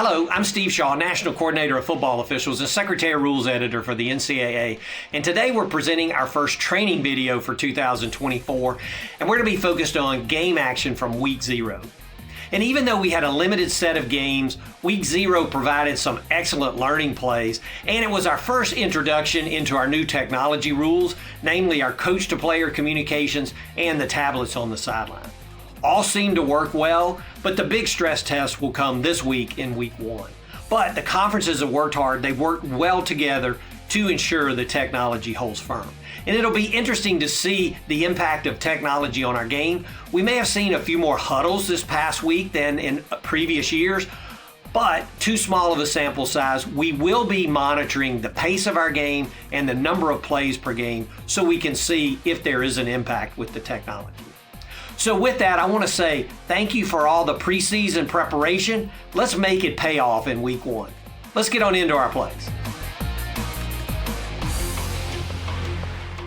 Hello, I'm Steve Shaw, National Coordinator of Football Officials and Secretary of Rules Editor for the NCAA. And today we're presenting our first training video for 2024, and we're going to be focused on game action from Week 0. And even though we had a limited set of games, Week 0 provided some excellent learning plays, and it was our first introduction into our new technology rules, namely our coach-to-player communications and the tablets on the sideline. All seem to work well, but the big stress test will come this week in Week 1. But the conferences have worked hard. They've worked well together to ensure the technology holds firm. And it'll be interesting to see the impact of technology on our game. We may have seen a few more huddles this past week than in previous years, but too small of a sample size. We will be monitoring the pace of our game and the number of plays per game so we can see if there is an impact with the technology. So with that, I want to say thank you for all the preseason preparation. Let's make it pay off in Week 1. Let's get on into our plays.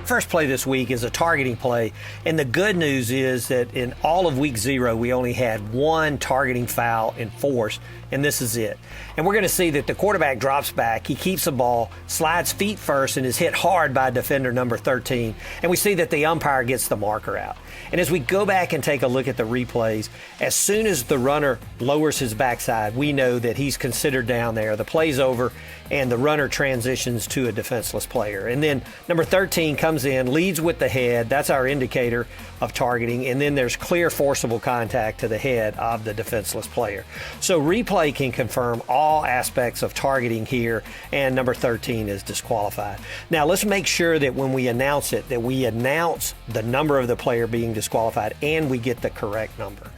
First play this week is a targeting play, and the good news is that in all of Week 0, we only had one targeting foul enforced, and this is it. And we're going to see that the quarterback drops back, he keeps the ball, slides feet first, and is hit hard by defender number 13, and we see that the umpire gets the marker out. And as we go back and take a look at the replays, as soon as the runner lowers his backside, we know that he's considered down there. The play's over, and the runner transitions to a defenseless player. And then number 13 comes in, leads with the head. That's our indicator of targeting. And then there's clear forcible contact to the head of the defenseless player. So replay can confirm all aspects of targeting here, and number 13 is disqualified. Now let's make sure that when we announce it, that we announce the number of the player being disqualified and we get the correct number.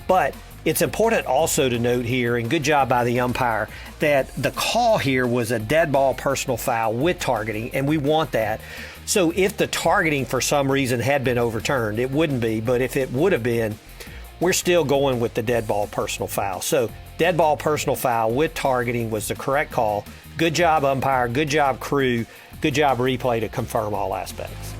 But it's important also to note here, and good job by the umpire, that the call here was a dead ball personal foul with targeting, and we want that. So if the targeting for some reason had been overturned, it wouldn't be, but if it would have been, we're still going with the dead ball personal foul. So dead ball personal foul with targeting was the correct call. Good job umpire, good job crew, good job replay to confirm all aspects.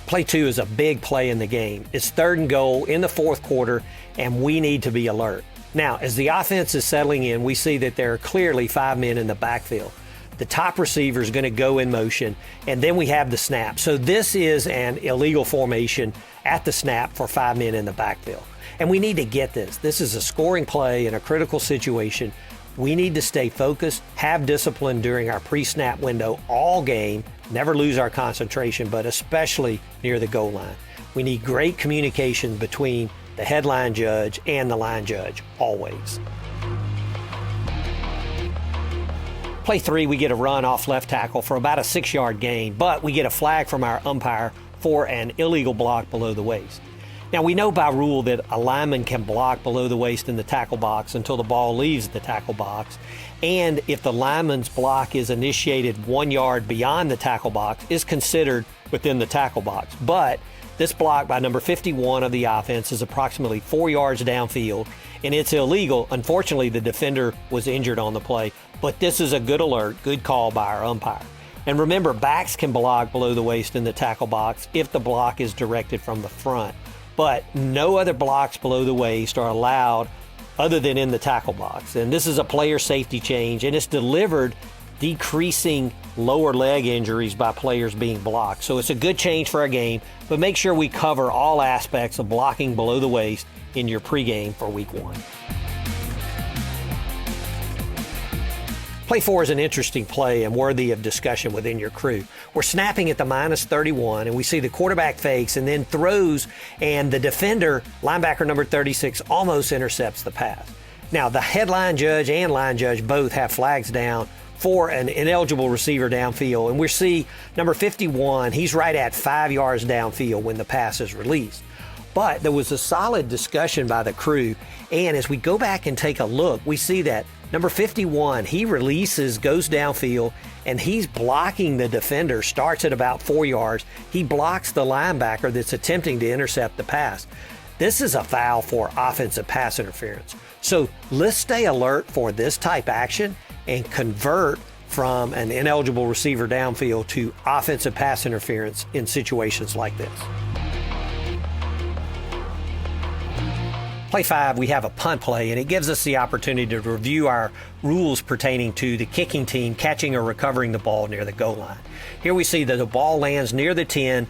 Play 2 is a big play in the game. It's 3rd and goal in the 4th quarter, and we need to be alert. Now, as the offense is settling in, we see that there are clearly 5 men in the backfield. The top receiver is going to go in motion, and then we have the snap. So this is an illegal formation at the snap for 5 men in the backfield. And we need to get this. This is a scoring play in a critical situation. We need to stay focused, have discipline during our pre-snap window all game, never lose our concentration, but especially near the goal line. We need great communication between the headline judge and the line judge, always. Play 3, we get a run off left tackle for about a 6-yard gain, but we get a flag from our umpire for an illegal block below the waist. Now, we know by rule that a lineman can block below the waist in the tackle box until the ball leaves the tackle box. And if the lineman's block is initiated 1 yard beyond the tackle box, is considered within the tackle box. But this block by number 51 of the offense is approximately 4 yards downfield, and it's illegal. Unfortunately, the defender was injured on the play, but this is a good alert, good call by our umpire. And remember, backs can block below the waist in the tackle box if the block is directed from the front. But no other blocks below the waist are allowed other than in the tackle box. And this is a player safety change, and it's delivered decreasing lower leg injuries by players being blocked. So it's a good change for our game, but make sure we cover all aspects of blocking below the waist in your pregame for Week 1. Play 4 is an interesting play and worthy of discussion within your crew. We're snapping at the minus 31, and we see the quarterback fakes and then throws, and the defender, linebacker number 36, almost intercepts the pass. Now, the headline judge and line judge both have flags down for an ineligible receiver downfield, and we see number 51, he's right at 5 yards downfield when the pass is released. But there was a solid discussion by the crew, and as we go back and take a look, we see that number 51, he releases, goes downfield, and he's blocking the defender, starts at about 4 yards. He blocks the linebacker that's attempting to intercept the pass. This is a foul for offensive pass interference. So let's stay alert for this type action and convert from an ineligible receiver downfield to offensive pass interference in situations like this. Play 5, we have a punt play, and it gives us the opportunity to review our rules pertaining to the kicking team catching or recovering the ball near the goal line. Here we see that the ball lands near the 10,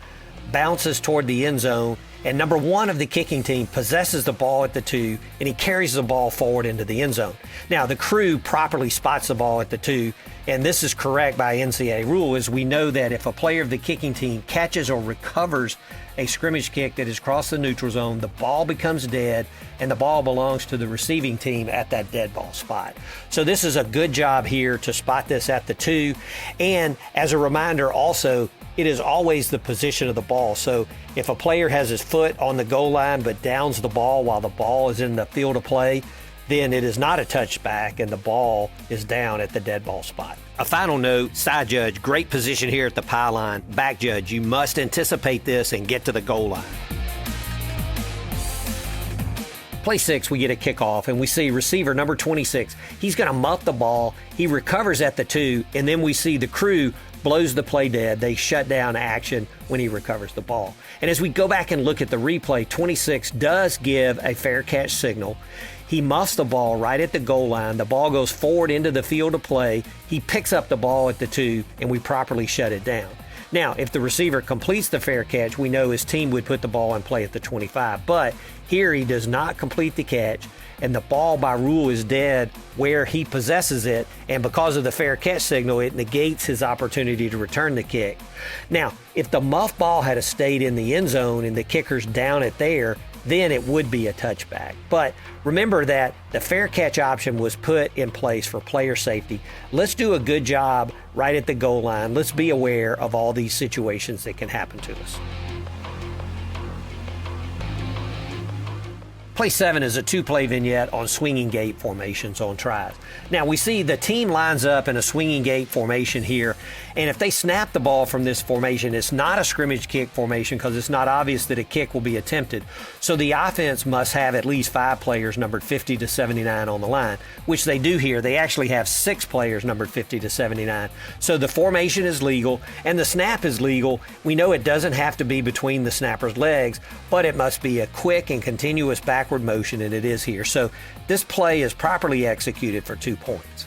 bounces toward the end zone, and number 1 of the kicking team possesses the ball at the 2, and he carries the ball forward into the end zone. Now, the crew properly spots the ball at the 2, and this is correct by NCAA rule, as we know that if a player of the kicking team catches or recovers a scrimmage kick that has crossed the neutral zone, the ball becomes dead, and the ball belongs to the receiving team at that dead ball spot. So this is a good job here to spot this at the 2. And as a reminder also, it is always the position of the ball. So if a player has his foot on the goal line but downs the ball while the ball is in the field of play, then it is not a touchback and the ball is down at the dead ball spot. A final note, side judge, great position here at the pylon. Back judge, you must anticipate this and get to the goal line. Play 6, we get a kickoff, and we see receiver number 26. He's going to muff the ball. He recovers at the 2, and then we see the crew blows the play dead. They shut down action when he recovers the ball. And as we go back and look at the replay, 26 does give a fair catch signal. He muffs the ball right at the goal line. The ball goes forward into the field of play. He picks up the ball at the 2, and we properly shut it down. Now, if the receiver completes the fair catch, we know his team would put the ball in play at the 25. But here he does not complete the catch, and the ball by rule is dead where he possesses it, and because of the fair catch signal, it negates his opportunity to return the kick. Now, if the muff ball had stayed in the end zone and the kicker's down it there, then it would be a touchback. But remember that the fair catch option was put in place for player safety. Let's do a good job right at the goal line. Let's be aware of all these situations that can happen to us. Play 7 is a 2-play vignette on swinging gate formations on tries. Now we see the team lines up in a swinging gate formation here, and if they snap the ball from this formation, it's not a scrimmage kick formation because it's not obvious that a kick will be attempted. So the offense must have at least 5 players numbered 50 to 79 on the line, which they do here. They actually have 6 players numbered 50 to 79. So the formation is legal and the snap is legal. We know it doesn't have to be between the snapper's legs, but it must be a quick and continuous backward motion, and it is here. So this play is properly executed for 2 points.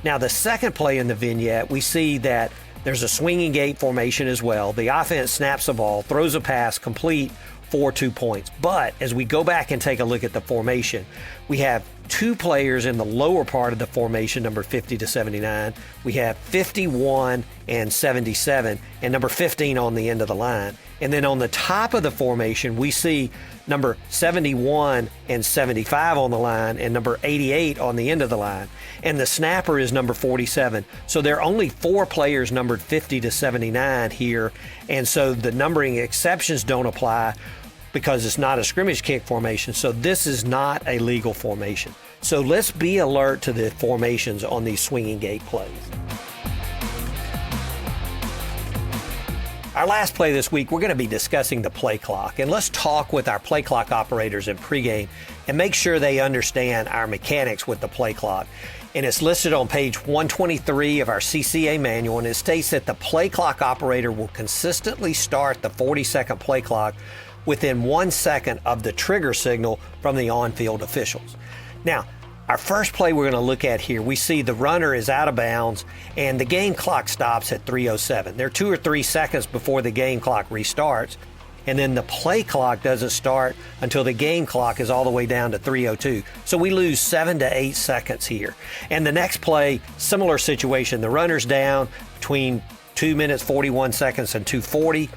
Now the second play in the vignette, we see that there's a swinging gate formation as well. The offense snaps the ball, throws a pass, complete for 2 points. But as we go back and take a look at the formation, we have 2 players in the lower part of the formation, number 50 to 79. We have 51 and 77, and number 15 on the end of the line. And then on the top of the formation, we see number 71 and 75 on the line and number 88 on the end of the line. And the snapper is number 47. So there are only 4 players numbered 50 to 79 here. And so the numbering exceptions don't apply because it's not a scrimmage kick formation. So this is not a legal formation. So let's be alert to the formations on these swinging gate plays. Our last play this week, we're going to be discussing the play clock, and let's talk with our play clock operators in pregame and make sure they understand our mechanics with the play clock. And it's listed on page 123 of our CCA manual, and it states that the play clock operator will consistently start the 40-second play clock within 1 second of the trigger signal from the on-field officials. Now, our first play we're going to look at here, we see the runner is out of bounds and the game clock stops at 3:07. There are 2 or 3 seconds before the game clock restarts, and then the play clock doesn't start until the game clock is all the way down to 3:02. So we lose 7 to 8 seconds here. And the next play, similar situation. The runner's down between 2 minutes 41 seconds and 2:40.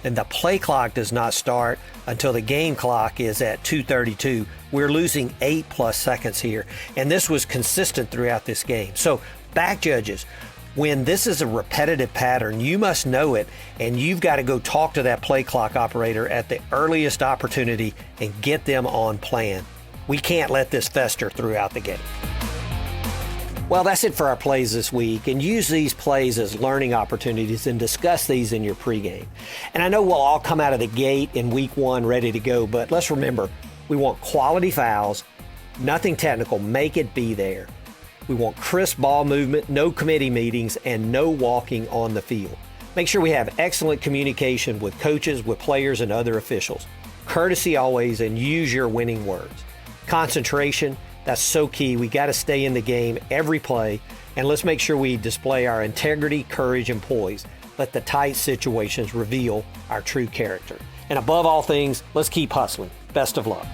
And the play clock does not start until the game clock is at 2:32. We're losing 8+ seconds here, and this was consistent throughout this game. So back judges, when this is a repetitive pattern, you must know it, and you've got to go talk to that play clock operator at the earliest opportunity and get them on plan. We can't let this fester throughout the game. Well, that's it for our plays this week, and use these plays as learning opportunities and discuss these in your pregame. And I know we'll all come out of the gate in week 1 ready to go, but let's remember, we want quality fouls, nothing technical, make it be there. We want crisp ball movement, no committee meetings, and no walking on the field. Make sure we have excellent communication with coaches, with players, and other officials. Courtesy always, and use your winning words. Concentration, that's so key. We got to stay in the game every play, and let's make sure we display our integrity, courage, and poise. Let the tight situations reveal our true character. And above all things, let's keep hustling. Best of luck.